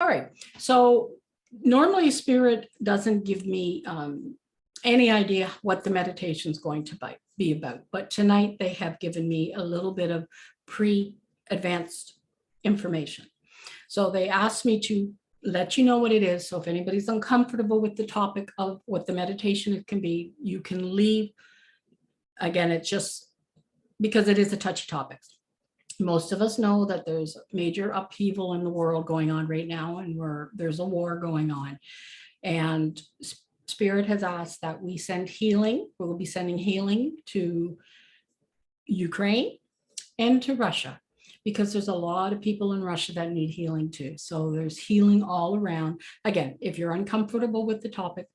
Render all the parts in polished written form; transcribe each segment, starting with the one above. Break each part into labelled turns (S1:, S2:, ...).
S1: All right. So normally Spirit doesn't give me any idea what the meditation is going to be about. But tonight they have given me a little bit of pre-advanced information. So they asked me to let you know what it is. So if anybody's uncomfortable with the topic of what the meditation can be, you can leave. Again, it's just because it is a touchy topic. Most of us know that there's major upheaval in the world going on right now, and there's a war going on. And Spirit has asked that we send healing. We'll be sending healing to Ukraine and to Russia, because there's a lot of people in Russia that need healing too. So there's healing all around. Again, if you're uncomfortable with the topic,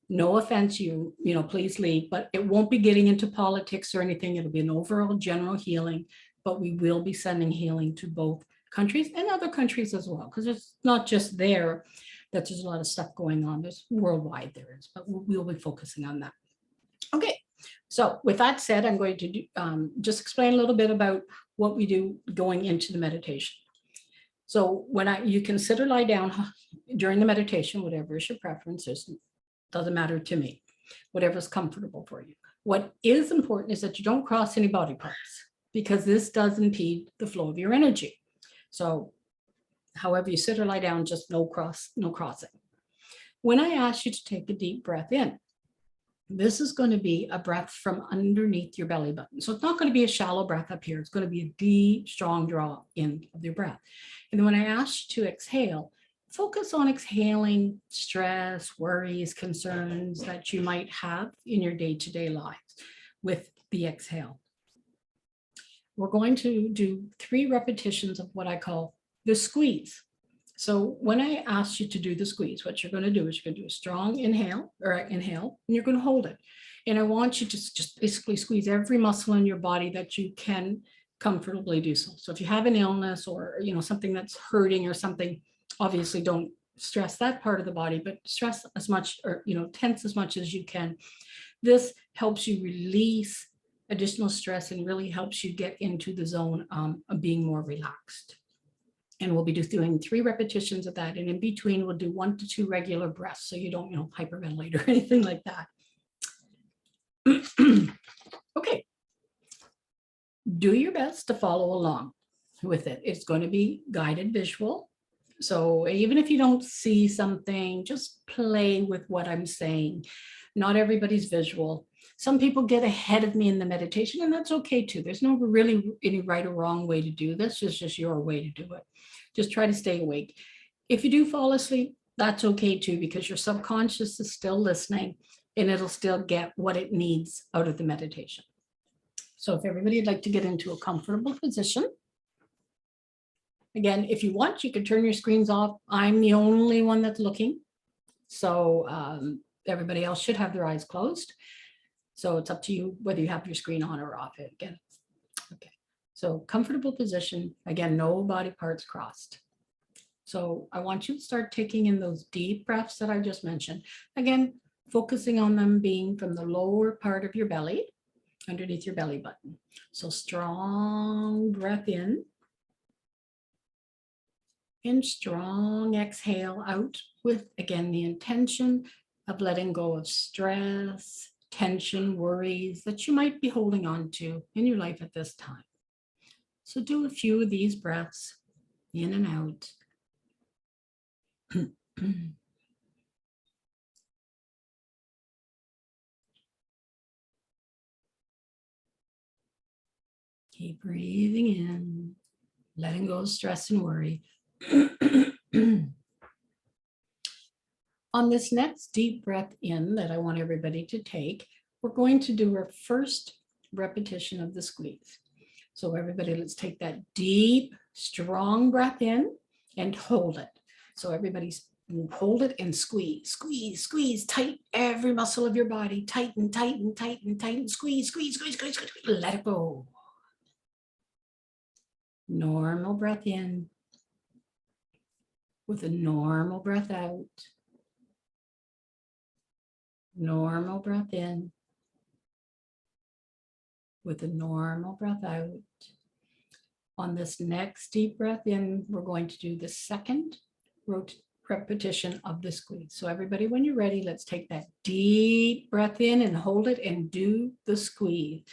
S1: no offense, please leave, but it won't be getting into politics or anything. It'll be an overall general healing, but we will be sending healing to both countries and other countries as well, because it's not just there that there's a lot of stuff going on. There's worldwide there is, but we'll be focusing on that. Okay, so with that said, I'm going to just explain a little bit about what we do going into the meditation. So when you consider lie down during the meditation, whatever is your preference, doesn't matter to me, whatever's comfortable for you. What is important is that you don't cross any body parts, because this does impede the flow of your energy. So however you sit or lie down, just no crossing. When I ask you to take a deep breath in, this is going to be a breath from underneath your belly button. So it's not going to be a shallow breath up here. It's going to be a deep, strong draw in of your breath. And then when I ask you to exhale, focus on exhaling stress, worries, concerns that you might have in your day-to-day lives with the exhale. We're going to do 3 repetitions of what I call the squeeze. So when I ask you to do the squeeze, what you're going to do is you're going to do a strong inhale, and you're going to hold it. And I want you to just basically squeeze every muscle in your body that you can comfortably do so. So if you have an illness or something that's hurting or something, obviously don't stress that part of the body, but stress as much or tense as much as you can. This helps you release additional stress and really helps you get into the zone of being more relaxed. And we'll be just doing 3 repetitions of that. And in between, we'll do 1 to 2 regular breaths, so you don't hyperventilate or anything like that. Okay. Do your best to follow along with it. It's going to be guided visual. So even if you don't see something, just play with what I'm saying. Not everybody's visual. Some people get ahead of me in the meditation, and that's okay too. There's no really any right or wrong way to do this. It's just your way to do it. Just try to stay awake. If you do fall asleep, that's okay too, because your subconscious is still listening and it'll still get what it needs out of the meditation. So if everybody would like to get into a comfortable position. Again, if you want, you can turn your screens off. I'm the only one that's looking. So everybody else should have their eyes closed. So it's up to you whether you have your screen on or off it again. Okay, so comfortable position. Again, no body parts crossed. So I want you to start taking in those deep breaths that I just mentioned. Again, focusing on them being from the lower part of your belly, underneath your belly button. So strong breath in. And strong exhale out with, again, the intention of letting go of stress, tension, worries that you might be holding on to in your life at this time. So do a few of these breaths in and out. Keep breathing in, letting go of stress and worry. On this next deep breath in that I want everybody to take, we're going to do our first repetition of the squeeze. So everybody, let's take that deep, strong breath in and hold it. So everybody's hold it and squeeze, squeeze, squeeze, tight every muscle of your body. Tighten, tighten, tighten, tighten, squeeze, squeeze, squeeze, squeeze, squeeze. Let it go. Normal breath in with a normal breath out. Normal breath in with a normal breath out. On this next deep breath in, we're going to do the second repetition of the squeeze. So everybody, when you're ready, let's take that deep breath in and hold it and do the squeeze.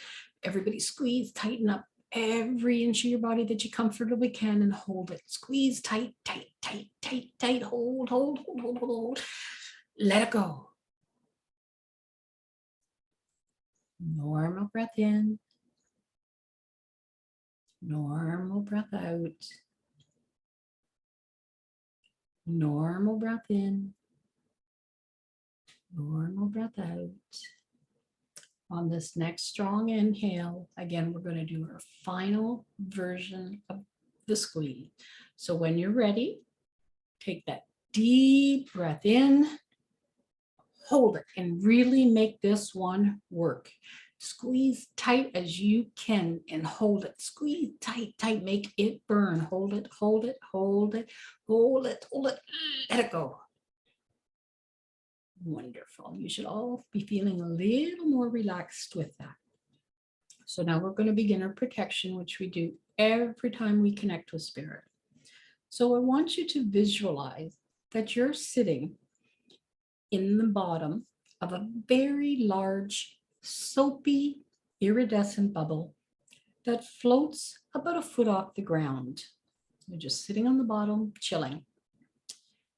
S1: Everybody squeeze, tighten up every inch of your body that you comfortably can and hold it. Squeeze tight, tight, tight, tight, tight. Hold, hold, hold, hold, hold, hold. Let it go. Normal breath in. Normal breath out. Normal breath in. Normal breath out. On this next strong inhale, again, we're going to do our final version of the squeeze. So when you're ready, take that deep breath in, hold it, and really make this one work. Squeeze tight as you can and hold it. Squeeze tight, tight, make it burn. Hold it, hold it, hold it, hold it, hold it, let it go. Wonderful. You should all be feeling a little more relaxed with that. So now we're going to begin our protection, which we do every time we connect with spirit. So I want you to visualize that you're sitting in the bottom of a very large, soapy, iridescent bubble that floats about a foot off the ground. You're just sitting on the bottom, chilling.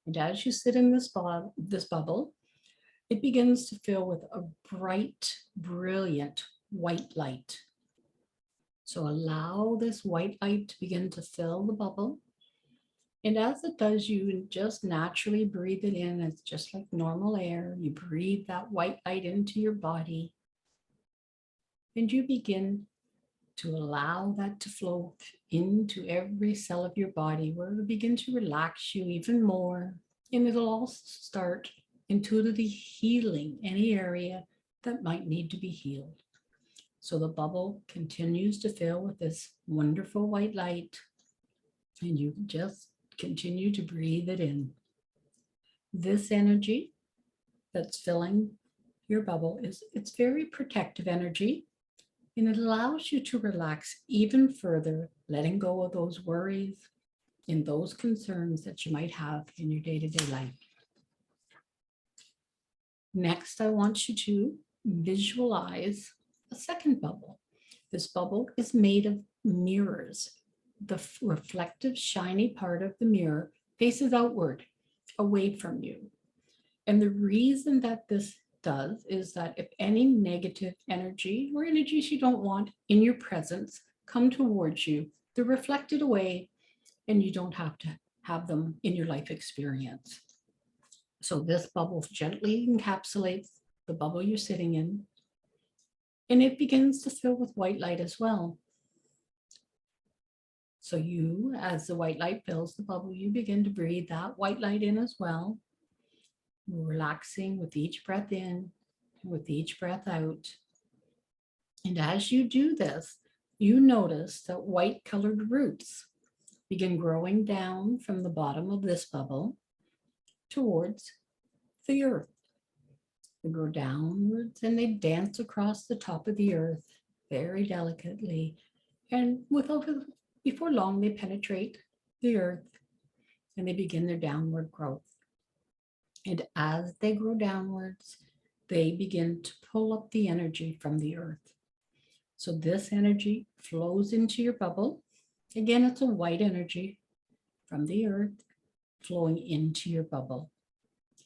S1: And as you sit in this bubble, it begins to fill with a bright, brilliant white light. So allow this white light to begin to fill the bubble. And as it does, you just naturally breathe it in. It's just like normal air. You breathe that white light into your body. And you begin to allow that to flow into every cell of your body, where it will begin to relax you even more. And it'll also start intuitively healing any area that might need to be healed. So the bubble continues to fill with this wonderful white light, and you just continue to breathe it in. This energy that's filling your bubble it's very protective energy, and it allows you to relax even further, letting go of those worries and those concerns that you might have in your day-to-day life. Next, I want you to visualize a second bubble. This bubble is made of mirrors. The reflective, shiny part of the mirror faces outward, away from you. And the reason that this does is that if any negative energy or energies you don't want in your presence come towards you, they're reflected away and you don't have to have them in your life experience. So this bubble gently encapsulates the bubble you're sitting in, and it begins to fill with white light as well. So you, as the white light fills the bubble, you begin to breathe that white light in as well, relaxing with each breath in, with each breath out. And as you do this, you notice that white colored roots begin growing down from the bottom of this bubble towards the earth. They go downwards and they dance across the top of the earth very delicately. And before long, they penetrate the earth and they begin their downward growth. And as they grow downwards, they begin to pull up the energy from the earth. So this energy flows into your bubble. Again, it's a white energy from the earth flowing into your bubble.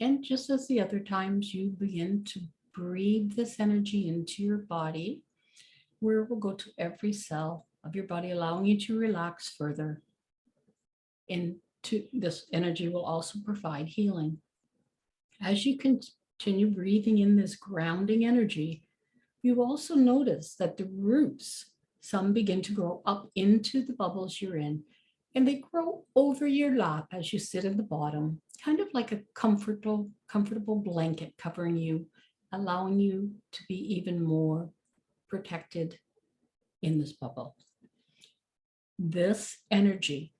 S1: And just as the other times, you begin to breathe this energy into your body, where it will go to every cell of your body, allowing you to relax further. And this energy will also provide healing. As you continue breathing in this grounding energy, you also notice that the roots, some begin to grow up into the bubbles you're in, and they grow over your lap as you sit in the bottom, kind of like a comfortable blanket covering you, allowing you to be even more protected in this bubble. This energy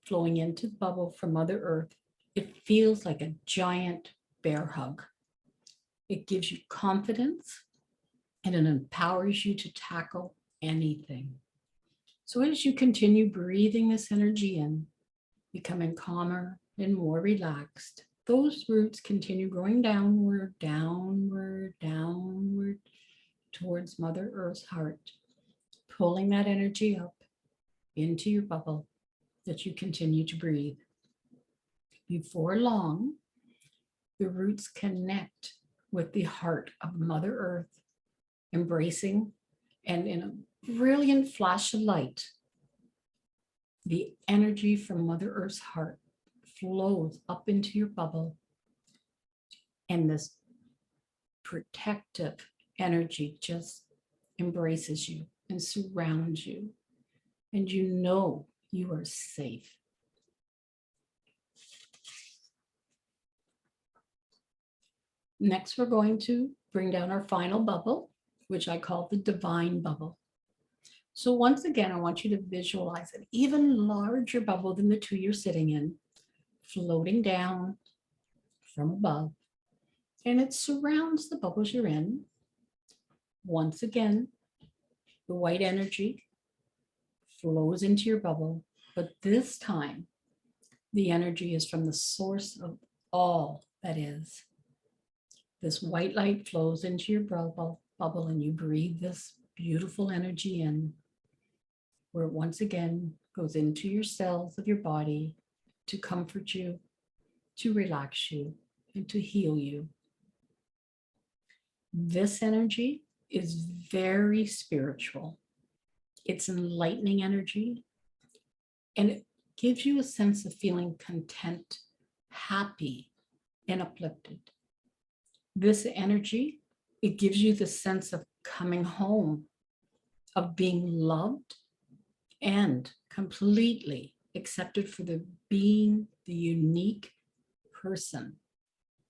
S1: flowing into the bubble from Mother Earth, it feels like a giant bear hug. It gives you confidence and it empowers you to tackle anything. So as you continue breathing this energy in, becoming calmer and more relaxed. Those roots continue growing downward, downward, downward towards Mother Earth's heart, pulling that energy up into your bubble that you continue to breathe. Before long, the roots connect with the heart of Mother Earth, embracing, and in a brilliant flash of light, the energy from Mother Earth's heart flows up into your bubble, and this protective energy just embraces you and surrounds you, and you know you are safe. Next, we're going to bring down our final bubble, which I call the divine bubble. So once again, I want you to visualize an even larger bubble than the two you're sitting in, floating down from above, and it surrounds the bubbles you're in. Once again, the white energy flows into your bubble, but this time, the energy is from the source of all that is. This white light flows into your bubble, and you breathe this beautiful energy in, where it once again goes into your cells of your body to comfort you, to relax you, and to heal you. This energy is very spiritual. It's enlightening energy, and it gives you a sense of feeling content, happy, and uplifted. This energy, it gives you the sense of coming home, of being loved, and completely accepted for being the unique person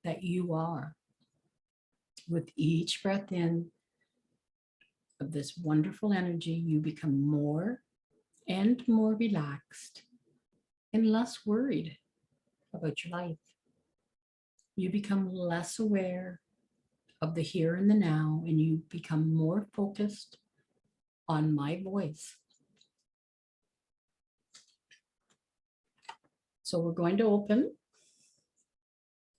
S1: that you are. With each breath in of this wonderful energy, you become more and more relaxed and less worried about your life. You become less aware of the here and the now, and you become more focused on my voice. So we're going to open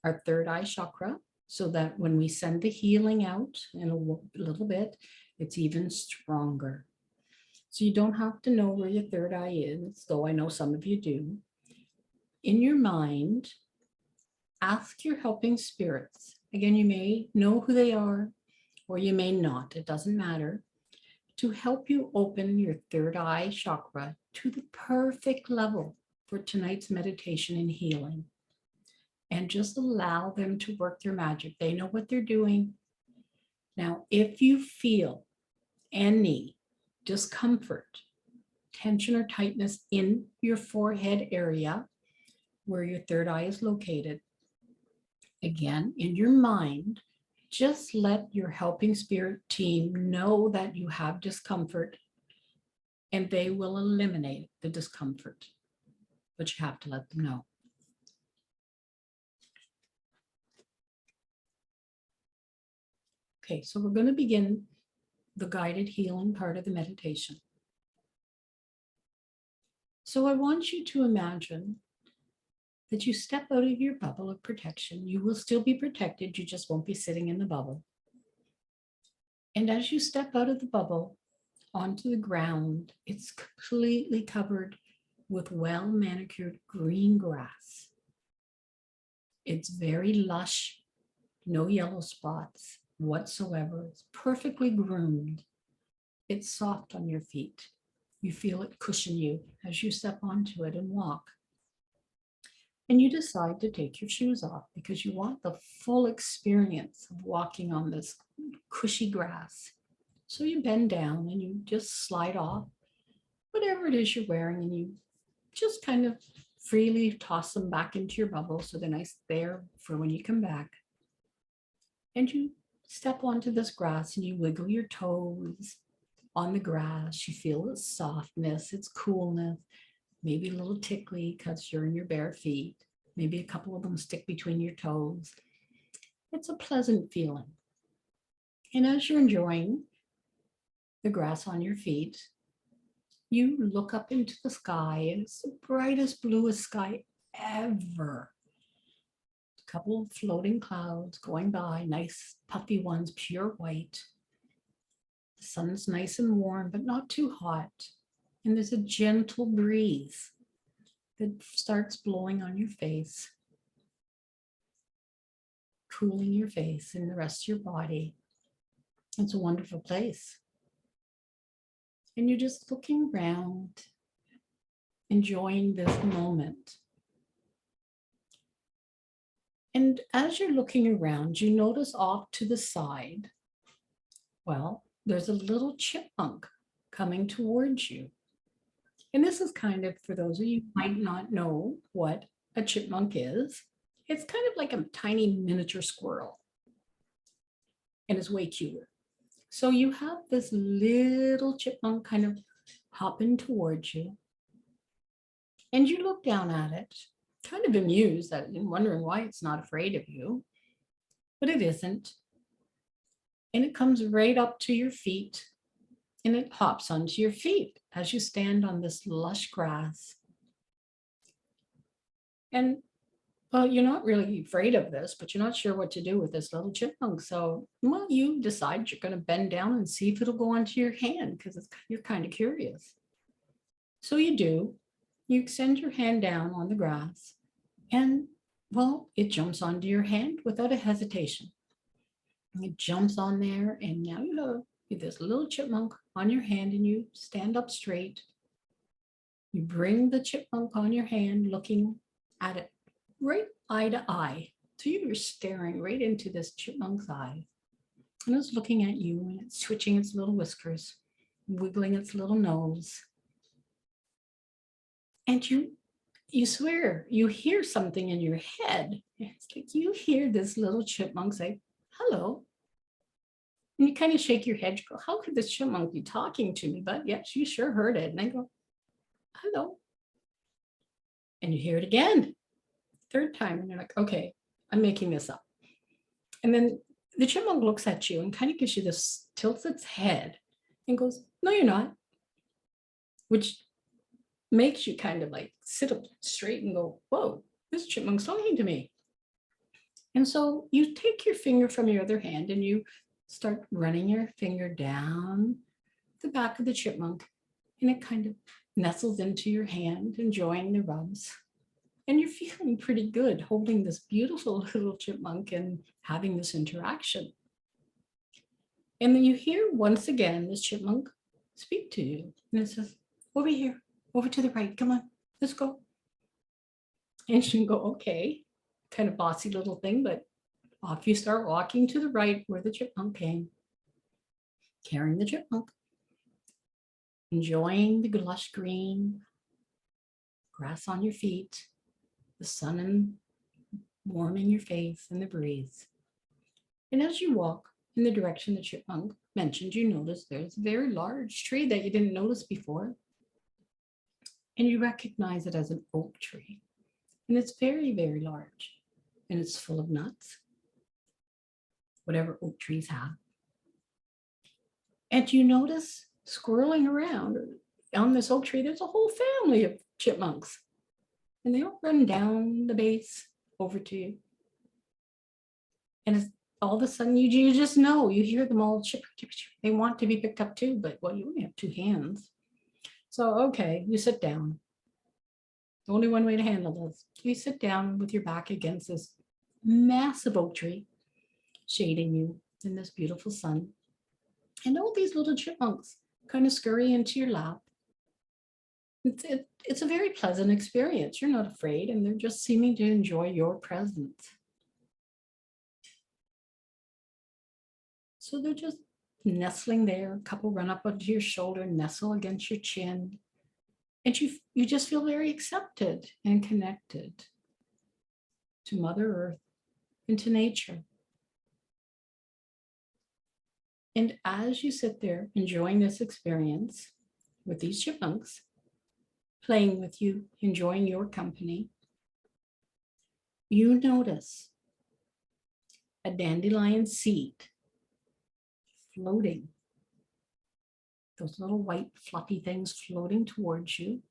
S1: our third eye chakra so that when we send the healing out in a little bit, it's even stronger. So you don't have to know where your third eye is, though I know some of you do. In your mind, ask your helping spirits. Again, you may know who they are, or you may not, it doesn't matter, to help you open your third eye chakra to the perfect level for tonight's meditation and healing. And just allow them to work their magic. They know what they're doing. Now, if you feel any discomfort, tension, or tightness in your forehead area where your third eye is located, again, in your mind, just let your helping spirit team know that you have discomfort, and they will eliminate the discomfort. But you have to let them know. Okay, so we're going to begin the guided healing part of the meditation. So I want you to imagine that you step out of your bubble of protection. You will still be protected, you just won't be sitting in the bubble. And as you step out of the bubble onto the ground, it's completely covered with well-manicured green grass. It's very lush, no yellow spots whatsoever. It's perfectly groomed. It's soft on your feet. You feel it cushion you as you step onto it and walk. And you decide to take your shoes off because you want the full experience of walking on this cushy grass. So you bend down and you just slide off whatever it is you're wearing, and you just kind of freely toss them back into your bubble so they're nice there for when you come back. And you step onto this grass and you wiggle your toes on the grass. You feel its softness, its coolness, maybe a little tickly because you're in your bare feet. Maybe a couple of them stick between your toes. It's a pleasant feeling. And as you're enjoying the grass on your feet, you look up into the sky, and it's the brightest, bluest sky ever. A couple of floating clouds going by, nice puffy ones, pure white. The sun's nice and warm, but not too hot. And there's a gentle breeze that starts blowing on your face, cooling your face and the rest of your body. It's a wonderful place. And you're just looking around, enjoying this moment. And as you're looking around, you notice off to the side, well, there's a little chipmunk coming towards you. And this is kind of, for those of you who might not know what a chipmunk is, it's kind of like a tiny miniature squirrel. And it's way cuter. So you have this little chipmunk kind of hopping towards you. And you look down at it, kind of amused that and wondering why it's not afraid of you. But it isn't. And it comes right up to your feet. And it hops onto your feet as you stand on this lush grass. And well, you're not really afraid of this, but you're not sure what to do with this little chipmunk. So, well, you decide you're going to bend down and see if it'll go onto your hand because you're kind of curious. So you do. You extend your hand down on the grass and, well, it jumps onto your hand without a hesitation. It jumps on there and now you have this little chipmunk on your hand and you stand up straight. You bring the chipmunk on your hand looking at it right eye to eye. So you're staring right into this chipmunk's eye. And it's looking at you and it's twitching its little whiskers, wiggling its little nose. And you swear, you hear something in your head. It's like you hear this little chipmunk say, hello. And you kind of shake your head, you go, how could this chipmunk be talking to me? But yes, you sure heard it. And I go, hello. And you hear it again. Third time, and you're like, okay, I'm making this up. And then the chipmunk looks at you and kind of gives you this, tilts its head and goes, no, you're not. Which makes you kind of like sit up straight and go, whoa, this chipmunk's talking to me. And so you take your finger from your other hand and you start running your finger down the back of the chipmunk, and it kind of nestles into your hand, enjoying the rubs. And you're feeling pretty good holding this beautiful little chipmunk and having this interaction. And then you hear once again this chipmunk speak to you. And it says, over here, over to the right, come on, let's go. And you go, okay, kind of bossy little thing, but off you start walking to the right where the chipmunk came, carrying the chipmunk, enjoying the lush green grass on your feet, the sun and warming your face and the breeze. And as you walk in the direction the chipmunk mentioned, you notice there's a very large tree that you didn't notice before. And you recognize it as an oak tree. And it's very, very large. And it's full of nuts, whatever oak trees have. And you notice squirreling around on this oak tree, there's a whole family of chipmunks. And they all run down the base over to you. And it's, all of a sudden, you just know, you hear them all chip, chip, chip. They want to be picked up too, but well, you only have two hands. So, okay, you sit down. Only one way to handle this. You sit down with your back against this massive oak tree, shading you in this beautiful sun. And all these little chipmunks kind of scurry into your lap. It's a very pleasant experience. You're not afraid, and they're just seeming to enjoy your presence. So they're just nestling there. A couple run up onto your shoulder, nestle against your chin. And you just feel very accepted and connected to Mother Earth and to nature. And as you sit there enjoying this experience with these chipmunks, playing with you, enjoying your company, you notice a dandelion seed floating. Those little white fluffy things floating towards you.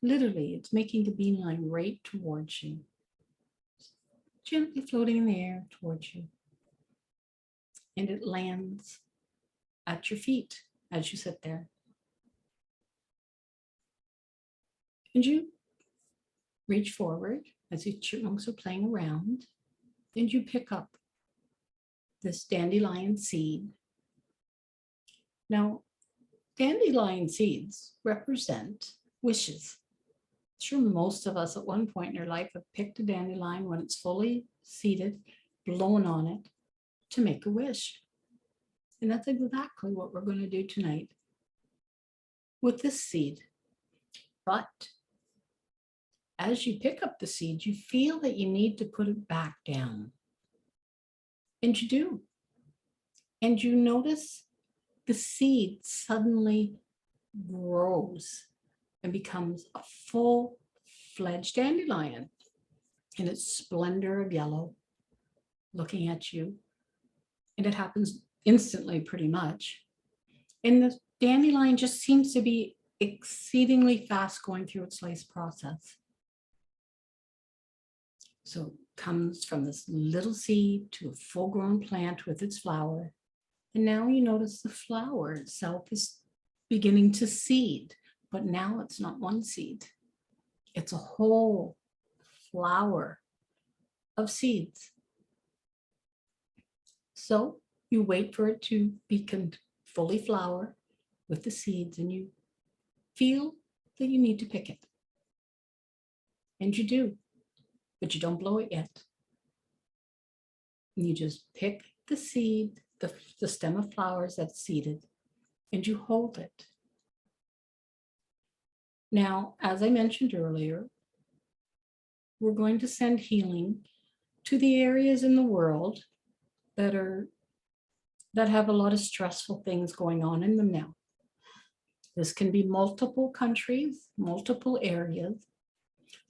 S1: Literally, it's making a beeline right towards you, gently floating in the air towards you. And it lands at your feet as you sit there. And you reach forward as the chipmunks are playing around, and you pick up this dandelion seed. Now, dandelion seeds represent wishes. Sure, most of us at one point in our life have picked a dandelion when it's fully seeded, blown on it to make a wish. And that's exactly what we're going to do tonight with this seed. But as you pick up the seed, you feel that you need to put it back down. And you do. And you notice the seed suddenly grows and becomes a full-fledged dandelion in its splendor of yellow, looking at you. And it happens instantly, pretty much. And the dandelion just seems to be exceedingly fast going through its life process. So it comes from this little seed to a full-grown plant with its flower. And now you notice the flower itself is beginning to seed, but now it's not one seed. It's a whole flower of seeds. So you wait for it to become fully flower with the seeds, and you feel that you need to pick it. And you do, but you don't blow it yet. You just pick the seed, the stem of flowers that's seeded, and you hold it. Now, as I mentioned earlier, we're going to send healing to the areas in the world that have a lot of stressful things going on in them now. This can be multiple countries, multiple areas,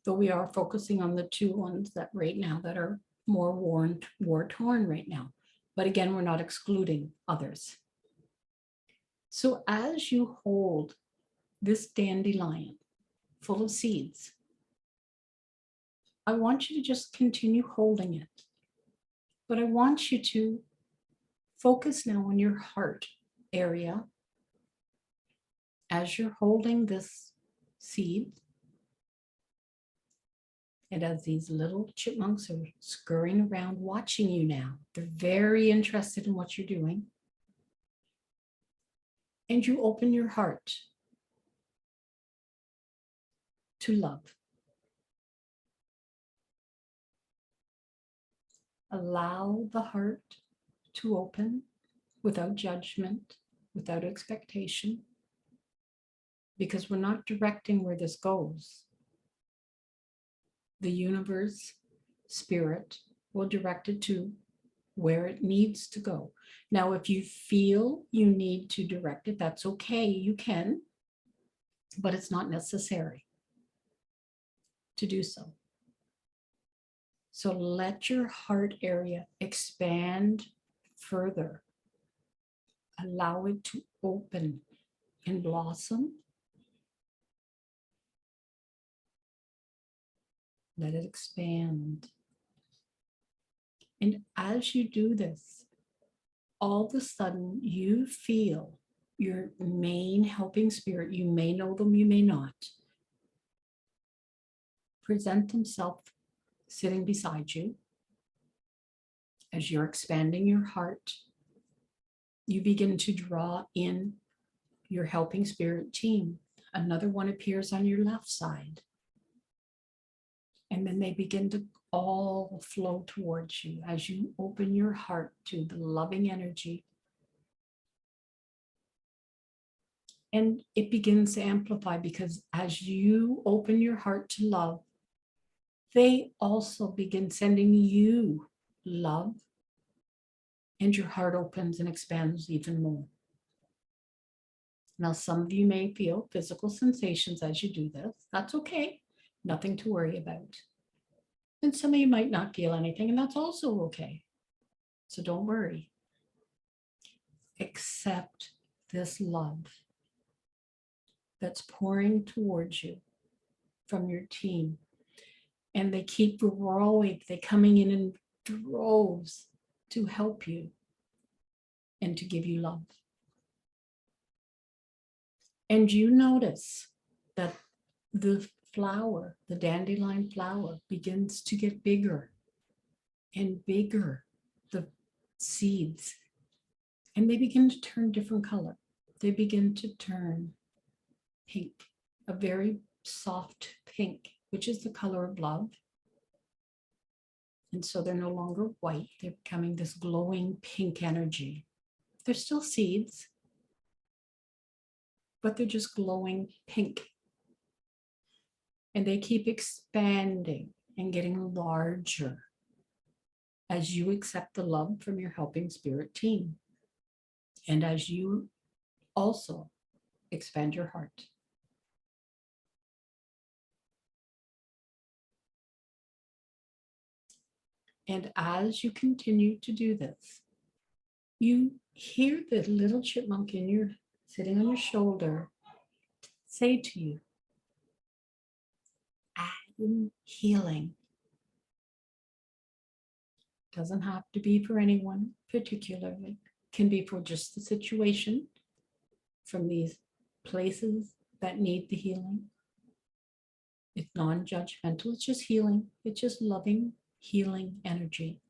S1: though we are focusing on the two ones that right now that are more war-torn right now. But again, we're not excluding others. So as you hold this dandelion full of seeds, I want you to just continue holding it. But I want you to focus now on your heart area as you're holding this seed. And as these little chipmunks are scurrying around watching you now, they're very interested in what you're doing. And you open your heart to love. Allow the heart to open without judgment, without expectation, because we're not directing where this goes. The universe, spirit, will direct it to where it needs to go. Now, if you feel you need to direct it, that's okay, you can, but it's not necessary to do so. So let your heart area expand further. Allow it to open and blossom. Let it expand. And as you do this, all of a sudden you feel your main helping spirit, you may know them, you may not, present themselves sitting beside you. As you're expanding your heart, you begin to draw in your helping spirit team. Another one appears on your left side. And then they begin to all flow towards you as you open your heart to the loving energy. And it begins to amplify, because as you open your heart to love, they also begin sending you love, and your heart opens and expands even more. Now, some of you may feel physical sensations as you do this. That's okay. Nothing to worry about. And some of you might not feel anything, and that's also okay. So don't worry. Accept this love that's pouring towards you. from your team. And they keep growing. They're coming in droves to help you and to give you love. And you notice that the flower, the dandelion flower, begins to get bigger and bigger, the seeds, and they begin to turn different color. They begin to turn pink, a very soft pink, which is the color of love. And so they're no longer white. They're becoming this glowing pink energy. They're still seeds, but they're just glowing pink. And they keep expanding and getting larger as you accept the love from your helping spirit team. And as you also expand your heart. And as you continue to do this, you hear the little chipmunk in your sitting on your shoulder say to you, I am healing. Doesn't have to be for anyone particularly. Can be for just the situation from these places that need the healing. It's non-judgmental. It's just healing. It's just loving, healing energy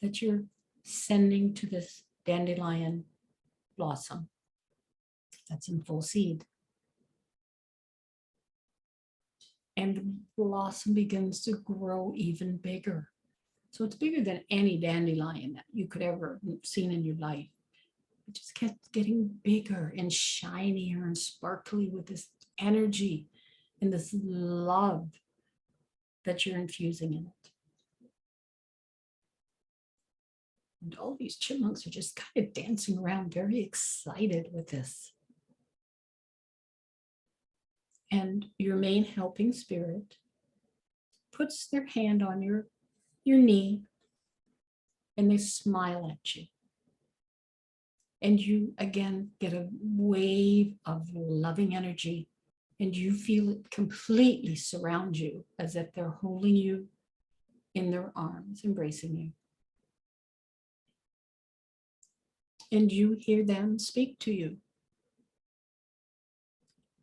S1: that you're sending to this dandelion blossom that's in full seed. And the blossom begins to grow even bigger. So it's bigger than any dandelion that you could ever have seen in your life. It just kept getting bigger and shinier and sparkly with this energy and this love that you're infusing in it. And all these chipmunks are just kind of dancing around, very excited with this. And your main helping spirit puts their hand on your knee and they smile at you. And you again get a wave of loving energy and you feel it completely surround you as if they're holding you in their arms, embracing you. And you hear them speak to you.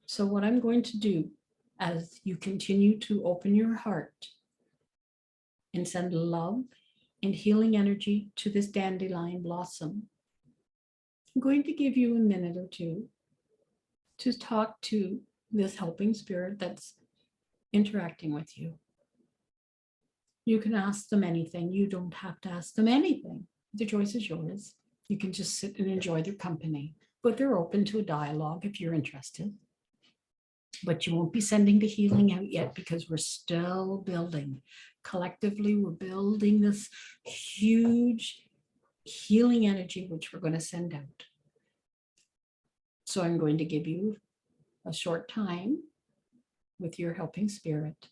S1: So what I'm going to do as you continue to open your heart and send love and healing energy to this dandelion blossom, I'm going to give you a minute or two to talk to this helping spirit that's interacting with you. You can ask them anything. You don't have to ask them anything. The choice is yours. You can just sit and enjoy their company, but they're open to a dialogue if you're interested. But you won't be sending the healing out yet because we're still building. Collectively, we're building this huge healing energy, which we're going to send out. So I'm going to give you a short time with your helping spirit.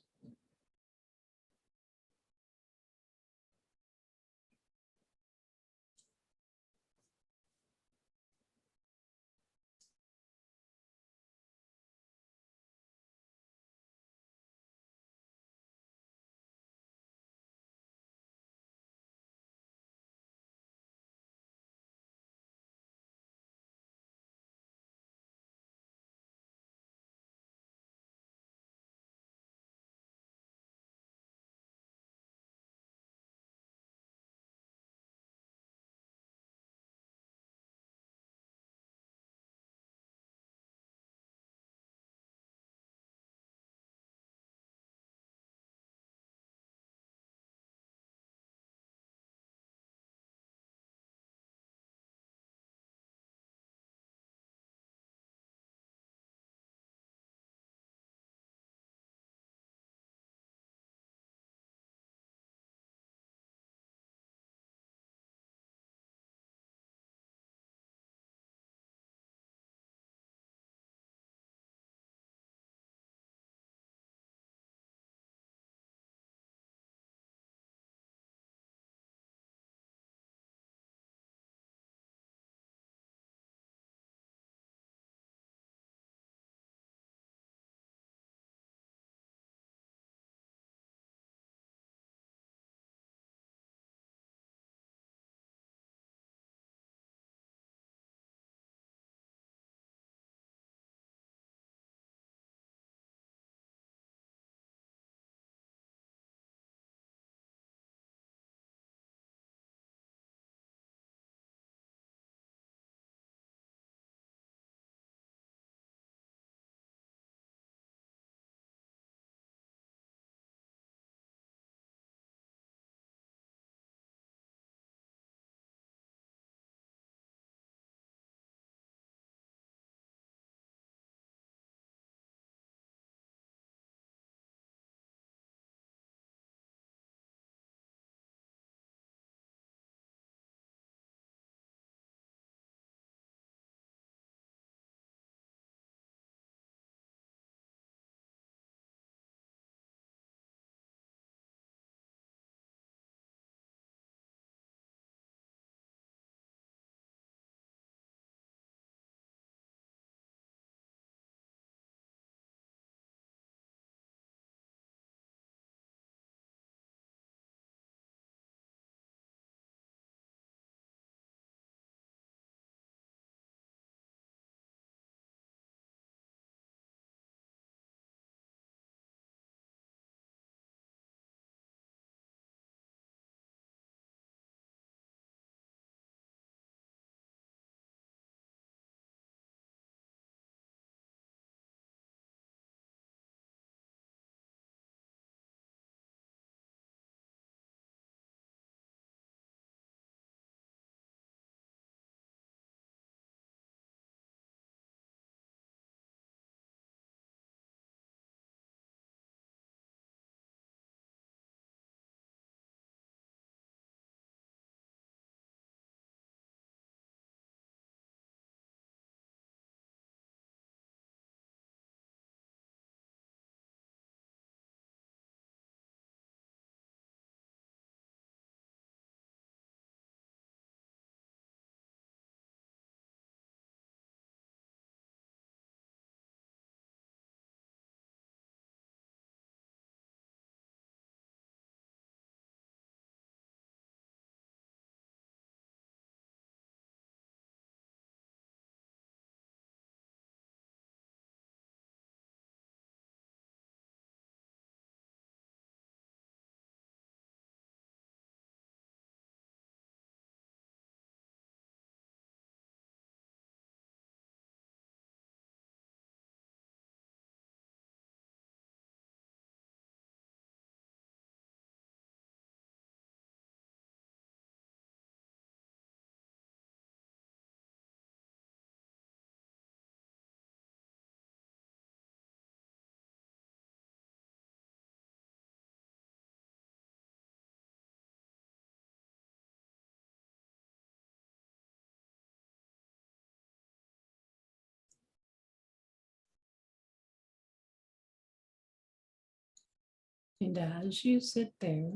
S1: And as you sit there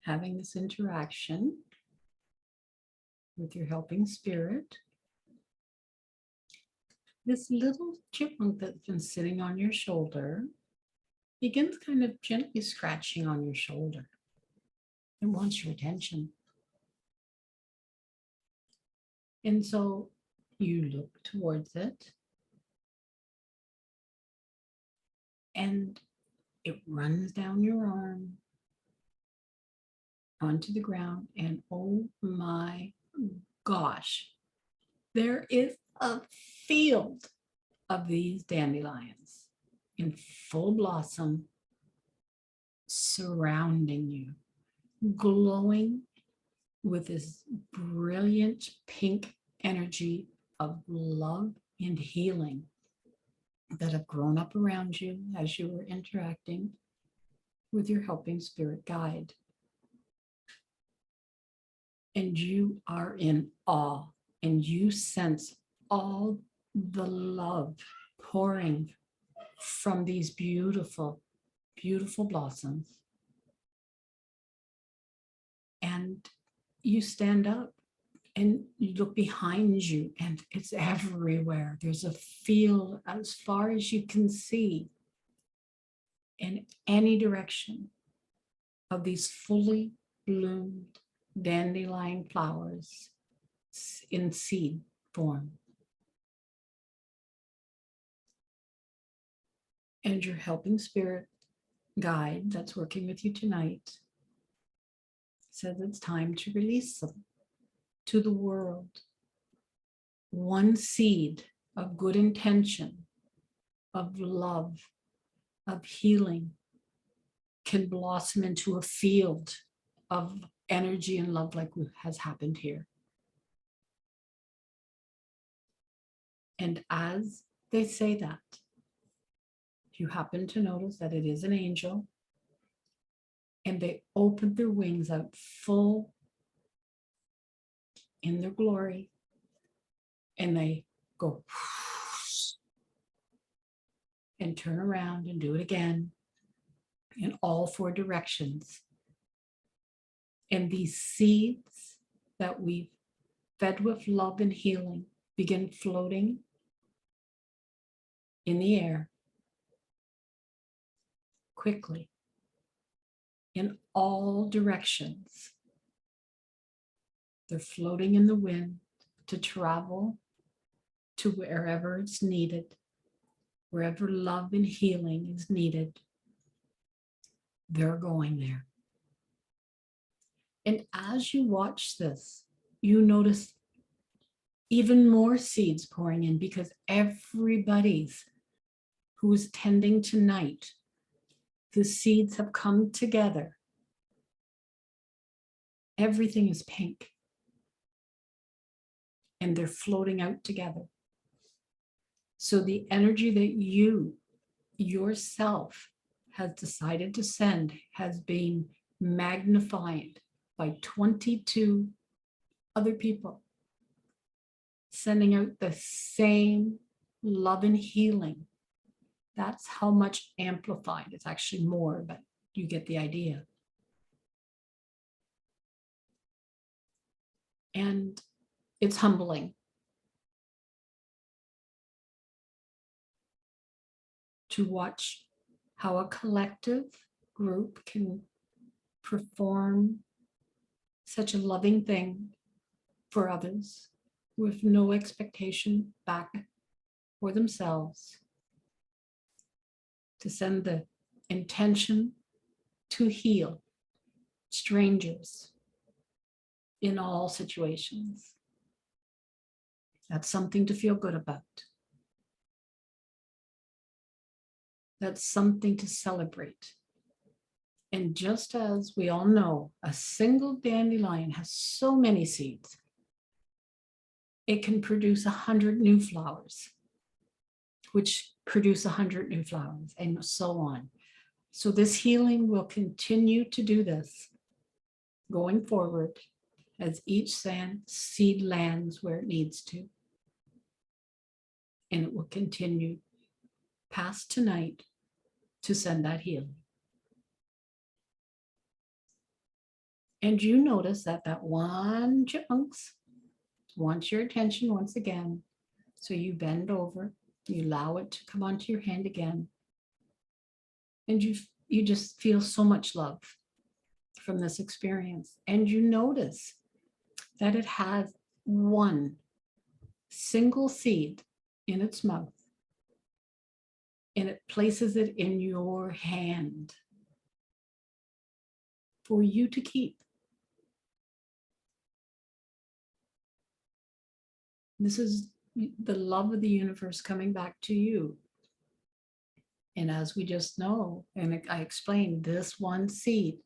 S1: having this interaction with your helping spirit, this little chipmunk that's been sitting on your shoulder begins kind of gently scratching on your shoulder. It wants your attention. And so you look towards it and it runs down your arm onto the ground. And oh my gosh, there is a field of these dandelions in full blossom surrounding you, glowing with this brilliant pink energy of love and healing that have grown up around you as you were interacting with your helping spirit guide. And you are in awe, and you sense all the love pouring from these beautiful, beautiful blossoms. And you stand up and you look behind you, and it's everywhere. There's a field as far as you can see in any direction of these fully bloomed dandelion flowers in seed form. And your helping spirit guide that's working with you tonight says it's time to release them to the world. One seed of good intention, of love, of healing can blossom into a field of energy and love like has happened here. And as they say that, you happen to notice that it is an angel, and they open their wings out full in their glory, and they go and turn around and do it again in all four directions. And these seeds that we've fed with love and healing begin floating in the air quickly in all directions. They're floating in the wind to travel to wherever it's needed, wherever love and healing is needed. They're going there. And as you watch this, you notice even more seeds pouring in, because everybody's who is tending tonight, the seeds have come together. Everything is pink, and they're floating out together. So the energy that you yourself has decided to send has been magnified by 22 other people, sending out the same love and healing. That's how much amplified. It's actually more, but you get the idea. And it's humbling to watch how a collective group can perform such a loving thing for others with no expectation back for themselves, to send the intention to heal strangers in all situations. That's something to feel good about. That's something to celebrate. And just as we all know, a single dandelion has so many seeds, it can produce 100 new flowers, which produce 100 new flowers, and so on. So this healing will continue to do this going forward as each seed lands where it needs to. And it will continue past tonight to send that healing. And you notice that that one chipmunks wants your attention once again. So you bend over, you allow it to come onto your hand again. And you just feel so much love from this experience. And you notice that it has one single seed in its mouth, and it places it in your hand for you to keep. This is the love of the universe coming back to you. And as we just know, and I explained, this one seed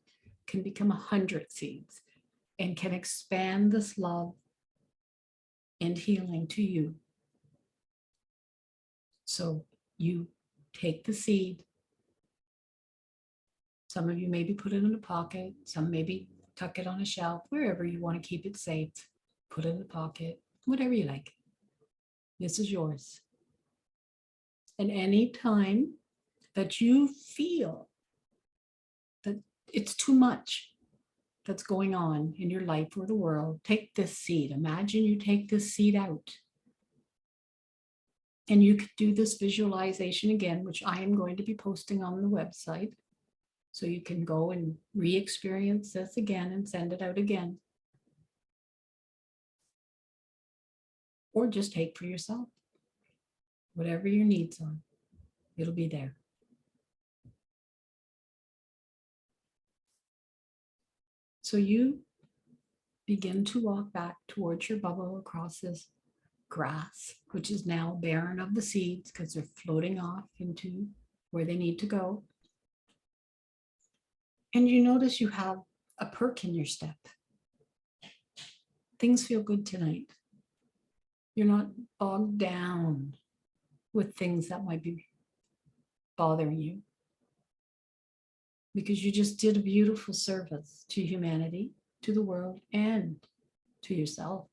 S1: can become 100 seeds and can expand this love and healing to you. So you take the seed. Some of you maybe put it in a pocket, some maybe tuck it on a shelf, wherever you want to keep it safe. Put it in the pocket, whatever you like. This is yours. And any time that you feel that it's too much that's going on in your life or the world, take this seed. Imagine you take this seed out. And you could do this visualization again, which I am going to be posting on the website. So you can go and re-experience this again and send it out again. Or just take for yourself. Whatever your needs are, it'll be there. So you begin to walk back towards your bubble across this grass, which is now barren of the seeds because they're floating off into where they need to go. And you notice you have a perk in your step. Things feel good tonight. You're not bogged down with things that might be bothering you, because you just did a beautiful service to humanity, to the world, and to yourself.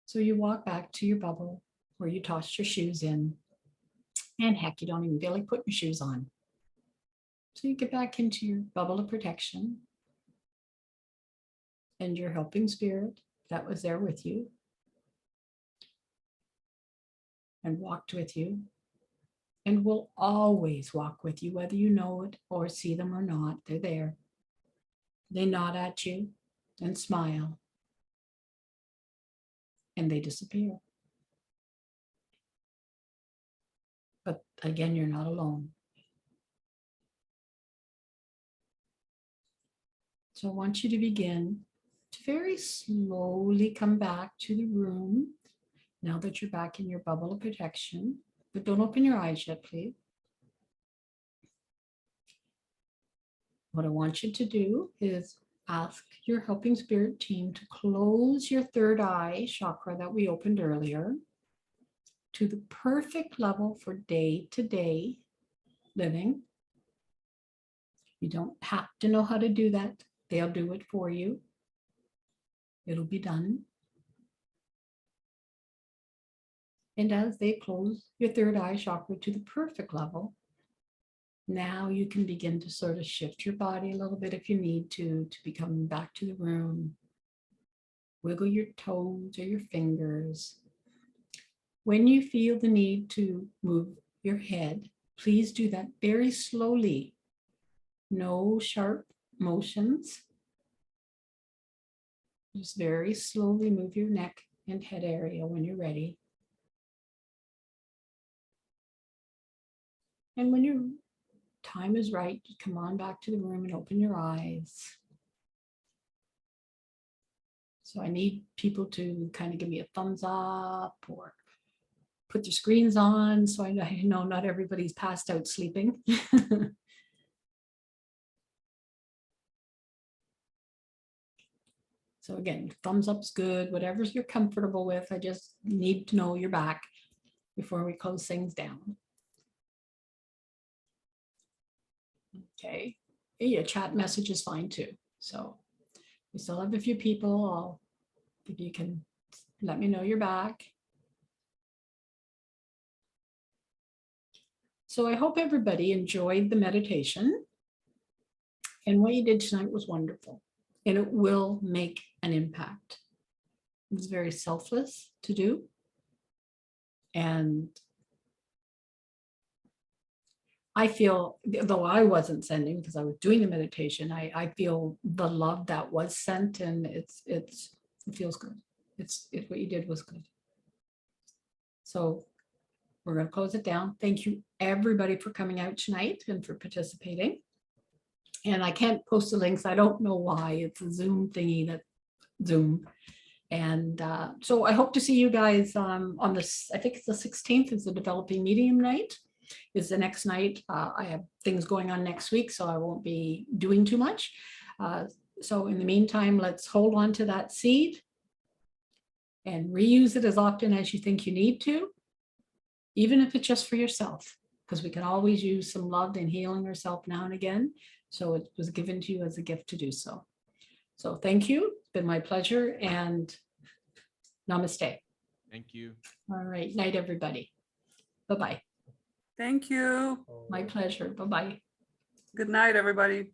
S1: So you walk back to your bubble where you tossed your shoes in, and heck, you don't even feel like putting your shoes on. So you get back into your bubble of protection, and your helping spirit that was there with you and walked with you and will always walk with you, whether you know it or see them or not. They're there. They nod at you and smile, and they disappear. But again, you're not alone. So I want you to begin to very slowly come back to the room now that you're back in your bubble of protection. But don't open your eyes yet, please. What I want you to do is ask your helping spirit team to close your third eye chakra that we opened earlier to the perfect level for day-to-day living. You don't have to know how to do that. They'll do it for you. It'll be done. And as they close your third eye chakra to the perfect level, now you can begin to sort of shift your body a little bit if you need to be coming back to the room. Wiggle your toes or your fingers. When you feel the need to move your head, please do that very slowly. No sharp motions. Just very slowly move your neck and head area when you're ready. And when your time is right, come on back to the room and open your eyes. So I need people to kind of give me a thumbs up or put their screens on so I know not everybody's passed out sleeping. So again, thumbs up's good, whatever you're comfortable with. I just need to know you're back before we close things down. Okay, yeah, chat message is fine too. So we still have a few people. If you can let me know you're back. So I hope everybody enjoyed the meditation. And what you did tonight was wonderful, and it will make an impact. It's very selfless to do. And I feel, though I wasn't sending because I was doing the meditation, I feel the love that was sent, and it feels good. It's what you did was good. So we're going to close it down. Thank you everybody for coming out tonight and for participating. And I can't post the links. I don't know why. It's a Zoom thingy, that Zoom. And so I hope to see you guys on this. I think it's the 16th is the developing medium night. Is the next night. I have things going on next week, so I won't be doing too much. So in the meantime, let's hold on to that seed and reuse it as often as you think you need to, even if it's just for yourself, because we can always use some love and healing ourselves now and again. So it was given to you as a gift to do so. So thank you. It's been my pleasure, and namaste.
S2: Thank you.
S1: All right. Night, everybody. Bye-bye.
S3: Thank you.
S1: My pleasure. Bye-bye.
S3: Good night, everybody.